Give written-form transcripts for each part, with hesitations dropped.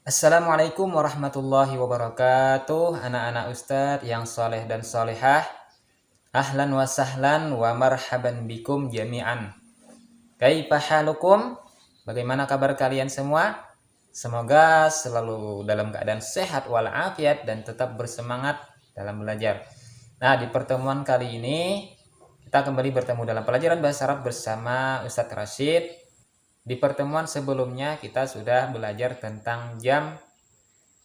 Assalamualaikum warahmatullahi wabarakatuh. Anak-anak ustadz yang soleh dan solehah, ahlan wa sahlan wa marhaban bikum jami'an. Kaifa halukum? Bagaimana kabar kalian semua? Semoga selalu dalam keadaan sehat walafiat dan tetap bersemangat dalam belajar. Nah, di pertemuan kali ini kita kembali bertemu dalam pelajaran bahasa Arab bersama Ustadz Rashid. Di pertemuan sebelumnya kita sudah belajar tentang jam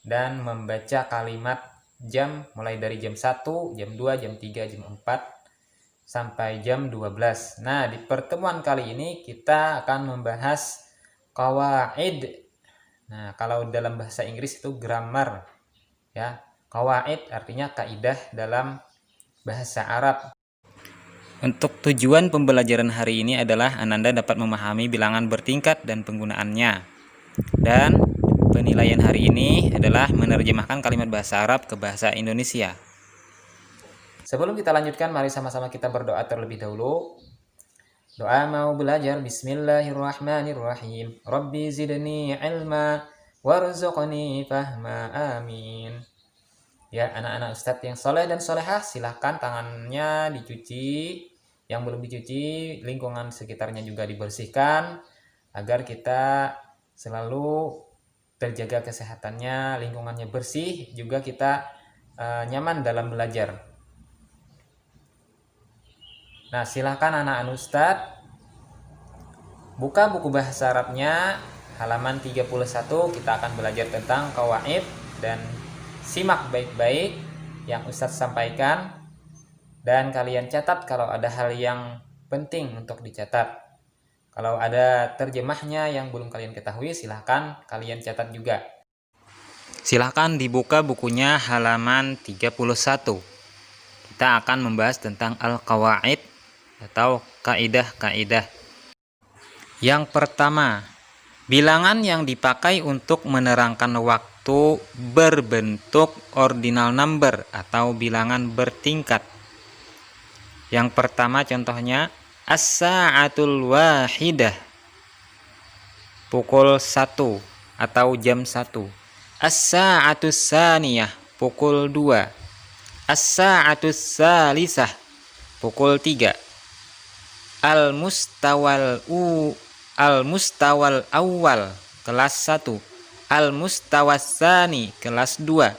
dan membaca kalimat jam mulai dari jam 1, jam 2, jam 3, jam 4 sampai jam 12. Nah, di pertemuan kali ini kita akan membahas qawaid. Nah, kalau dalam bahasa Inggris itu grammar ya. Qawaid artinya kaidah dalam bahasa Arab. Untuk tujuan pembelajaran hari ini adalah Ananda dapat memahami bilangan bertingkat dan penggunaannya. Dan penilaian hari ini adalah menerjemahkan kalimat bahasa Arab ke bahasa Indonesia. Sebelum kita lanjutkan, mari sama-sama kita berdoa terlebih dahulu. Doa mau belajar. Bismillahirrahmanirrahim. Rabbi zidni ilma warzuqni fahma. Amin. Ya, anak-anak ustadz yang soleh dan solehah, silahkan tangannya dicuci. Yang belum dicuci, lingkungan sekitarnya juga dibersihkan agar kita selalu terjaga kesehatannya, lingkungannya bersih, juga kita nyaman dalam belajar. Nah, silahkan anak-anak ustadz buka buku bahasa Arabnya halaman 31. Kita akan belajar tentang qawaid dan simak baik-baik yang ustadz sampaikan. Dan kalian catat kalau ada hal yang penting untuk dicatat. Kalau ada terjemahnya yang belum kalian ketahui, silahkan kalian catat juga. Silahkan dibuka bukunya halaman 31. Kita akan membahas tentang al-qawaid atau kaidah-kaidah. Yang pertama, bilangan yang dipakai untuk menerangkan waktu berbentuk ordinal number atau bilangan bertingkat. Yang pertama contohnya as-sa'atul wahidah, pukul 1 atau jam 1. As-sa'atus saniyah, pukul 2. As-sa'atus salisah, pukul 3. Al-mustawal awal, kelas 1. Al-mustawas sani, kelas 2.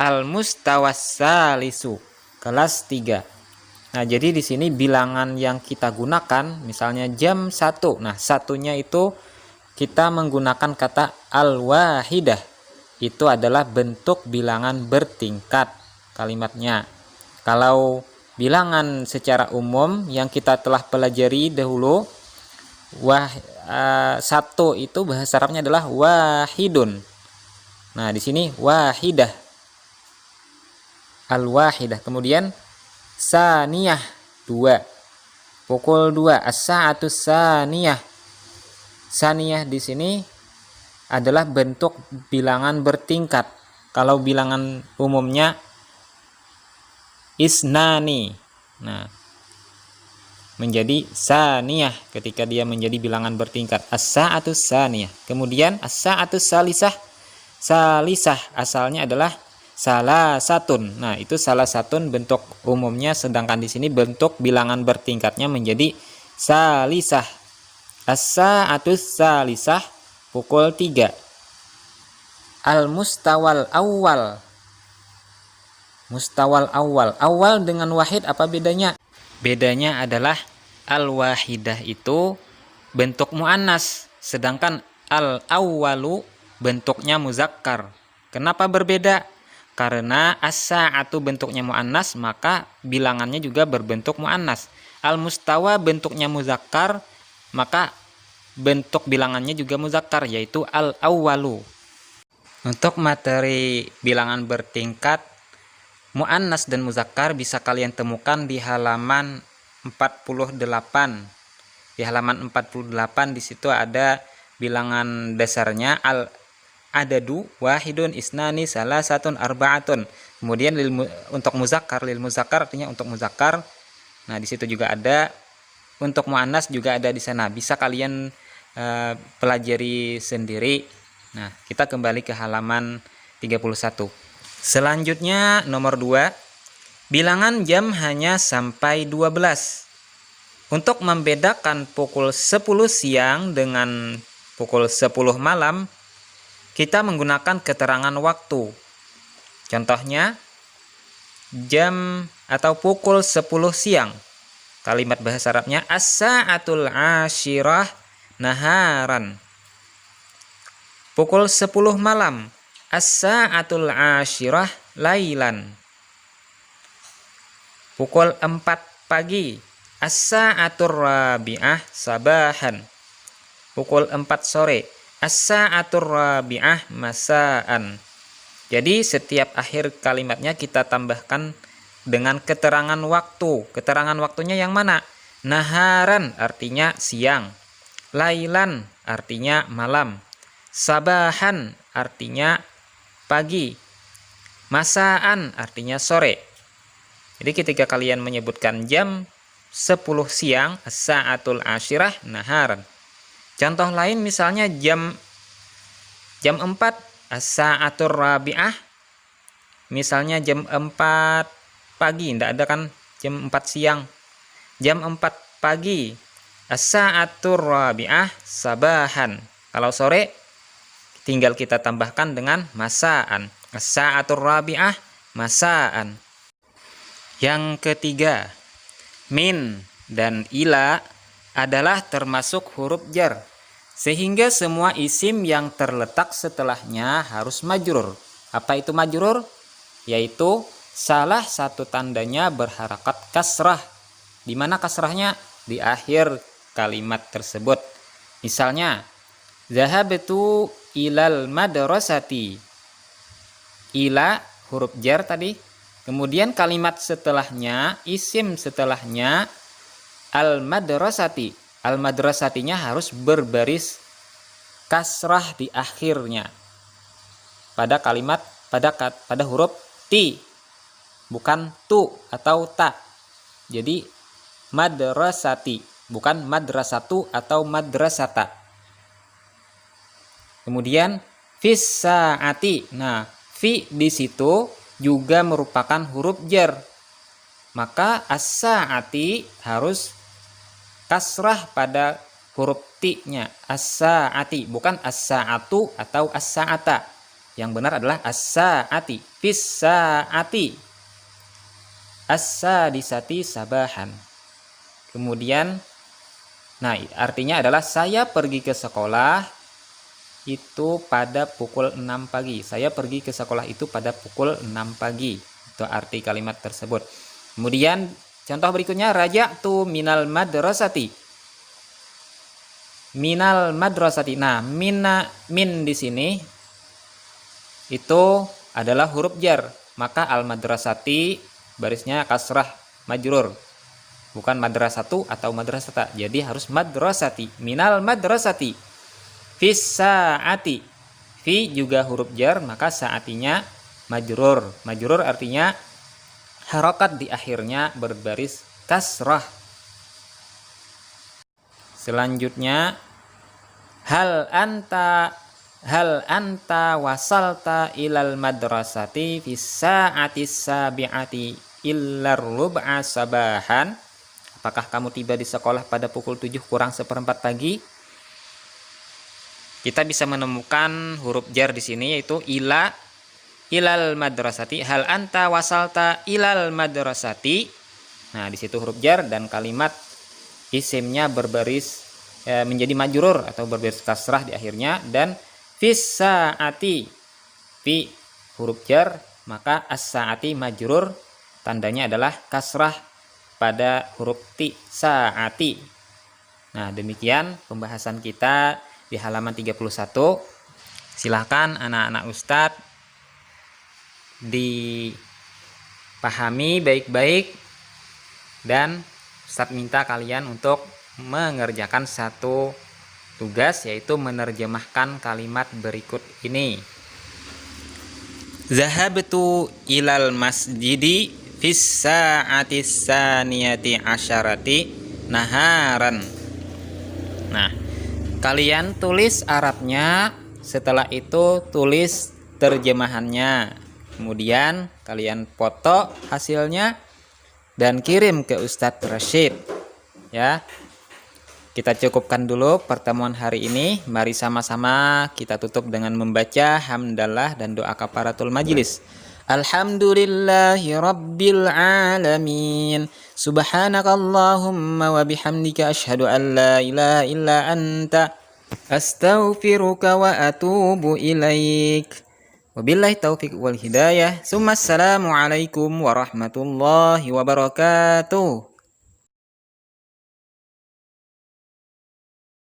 Al-mustawas salisu, kelas 3. Nah, jadi di sini bilangan yang kita gunakan, misalnya jam 1. Nah, satunya itu kita menggunakan kata al-wahidah. Itu adalah bentuk bilangan bertingkat kalimatnya. Kalau bilangan secara umum yang kita telah pelajari dahulu, satu itu bahasa Arabnya adalah wahidun. Nah, di sini wahidah. Al-wahidah. Kemudian saniyah, 2. Pukul 2. As-sa'atus saniyah. Saniyah di sini adalah bentuk bilangan bertingkat. Kalau bilangan umumnya isnani. Nah, menjadi saniyah ketika dia menjadi bilangan bertingkat. As-sa'atus saniyah. Kemudian as-sa'atus salisah. Salisah asalnya adalah salah satun. Nah, itu salah satun bentuk umumnya, sedangkan di sini bentuk bilangan bertingkatnya menjadi salisah. As-sa'atus salisah, pukul 3. Al-mustawal awal. Mustawal awal. Awal dengan wahid apa bedanya? Bedanya adalah al-wahidah itu bentuk muannas, sedangkan al-awwalu bentuknya muzakkar. Kenapa berbeda? Karena as-sa'atu bentuknya muannas, maka bilangannya juga berbentuk muannas. Al-mustawa bentuknya muzakkar, maka bentuk bilangannya juga muzakkar, yaitu al-awwalu. Untuk materi bilangan bertingkat muannas dan muzakkar bisa kalian temukan di halaman 48. Di halaman 48 di situ ada bilangan dasarnya adadu wahidun isnani salasatun arba'atun. Kemudian untuk muzakkar, lil muzakkar artinya untuk muzakkar. Nah, di situ juga ada. Untuk muannas juga ada di sana. Bisa kalian pelajari sendiri. Nah, kita kembali ke halaman 31. Selanjutnya nomor 2, bilangan jam hanya sampai 12. Untuk membedakan pukul 10 siang dengan pukul 10 malam, kita menggunakan keterangan waktu. Contohnya, jam atau pukul 10 siang. Kalimat bahasa Arabnya as-sa'atul 'ashirah naharan. Pukul 10 malam, as-sa'atul 'ashirah lailan. Pukul 4 pagi, as-sa'atur rabi'ah sabahan. Pukul 4 sore, as-sa'atur rabi'ah masaan. Jadi setiap akhir kalimatnya kita tambahkan dengan keterangan waktu. Keterangan waktunya yang mana? Naharan artinya siang, lailan artinya malam, sabahan artinya pagi, masaan artinya sore. Jadi ketika kalian menyebutkan jam 10 siang, as-sa'atul 'ashirah naharan. Contoh lain misalnya jam 4, as-sa'atur rabi'ah. Misalnya jam 4 pagi, tidak ada kan jam 4 siang. Jam 4 pagi, as-sa'atur rabi'ah sabahan. Kalau sore tinggal kita tambahkan dengan masaan. As-sa'atur rabi'ah masaan. Yang ketiga, min dan ila adalah termasuk huruf jar, sehingga semua isim yang terletak setelahnya harus majrur. Apa itu majrur? Yaitu salah satu tandanya berharakat kasrah. Di mana kasrahnya? Di akhir kalimat tersebut. Misalnya, zahabtu ilal madrasati. Ila huruf jar tadi. Kemudian kalimat setelahnya, isim setelahnya al-madrasati. Al-madrasatinya harus berbaris kasrah di akhirnya. Pada kalimat pada huruf ti, bukan tu atau ta. Jadi madrasati, bukan madrasatu atau madrasata. Kemudian fis saati. Nah, fi di situ juga merupakan huruf jar. Maka as-saati harus kasrah pada huruf ti-nya. As-saati, bukan as-saatu atau as-saata. Yang benar adalah as-saati. Fis saati as-sadisati sabahan. Kemudian, nah artinya adalah saya pergi ke sekolah itu pada pukul 6 pagi. Saya pergi ke sekolah itu pada pukul 6 pagi. Itu arti kalimat tersebut. Kemudian contoh berikutnya, raja'tu minal madrasati. Minal madrasati. Nah, min di sini itu adalah huruf jar. Maka al madrasati barisnya kasrah majrur. Bukan madrasatu atau madrasata. Jadi harus madrasati. Minal madrasati. Fis saati. Fi juga huruf jar, maka saatinya majrur. Majrur artinya harokat di akhirnya berbaris kasrah. Selanjutnya, hal anta wasalta ilal madrasati fis saati sabi'ati illar rub'a sabahan. Apakah kamu tiba di sekolah pada pukul 7 kurang seperempat pagi? Kita bisa menemukan huruf jar di sini yaitu ilal madrasati. Hal anta wasalta ilal madrasati. Nah, di situ huruf jar dan kalimat isimnya berbaris menjadi majrur atau berbaris kasrah di akhirnya, dan fis saati. Fi huruf jar, maka as-saati majrur, tandanya adalah kasrah pada huruf ti, saati. Nah, demikian pembahasan kita di halaman 31. Silahkan anak-anak Ustadz dipahami baik-baik, dan Ustadz minta kalian untuk mengerjakan satu tugas, yaitu menerjemahkan kalimat berikut ini. Zahabtu ilal masjidi fis sa'ati saniyati asyarati naharan. Nah, kalian tulis Arabnya Setelah itu tulis terjemahannya. Kemudian kalian foto hasilnya dan kirim ke Ustadz Rashid. Ya. Kita cukupkan dulu pertemuan hari ini. Mari sama-sama kita tutup dengan membaca hamdalah dan doa kafaratul majlis. Alhamdulillahi rabbil alamin. Subhanakallahumma wa bihamdika asyhadu an la ilaha illa anta astaghfiruka wa atubu ilaik. Wabillahi taufiq wal hidayah. Assalamualaikum warahmatullahi wabarakatuh.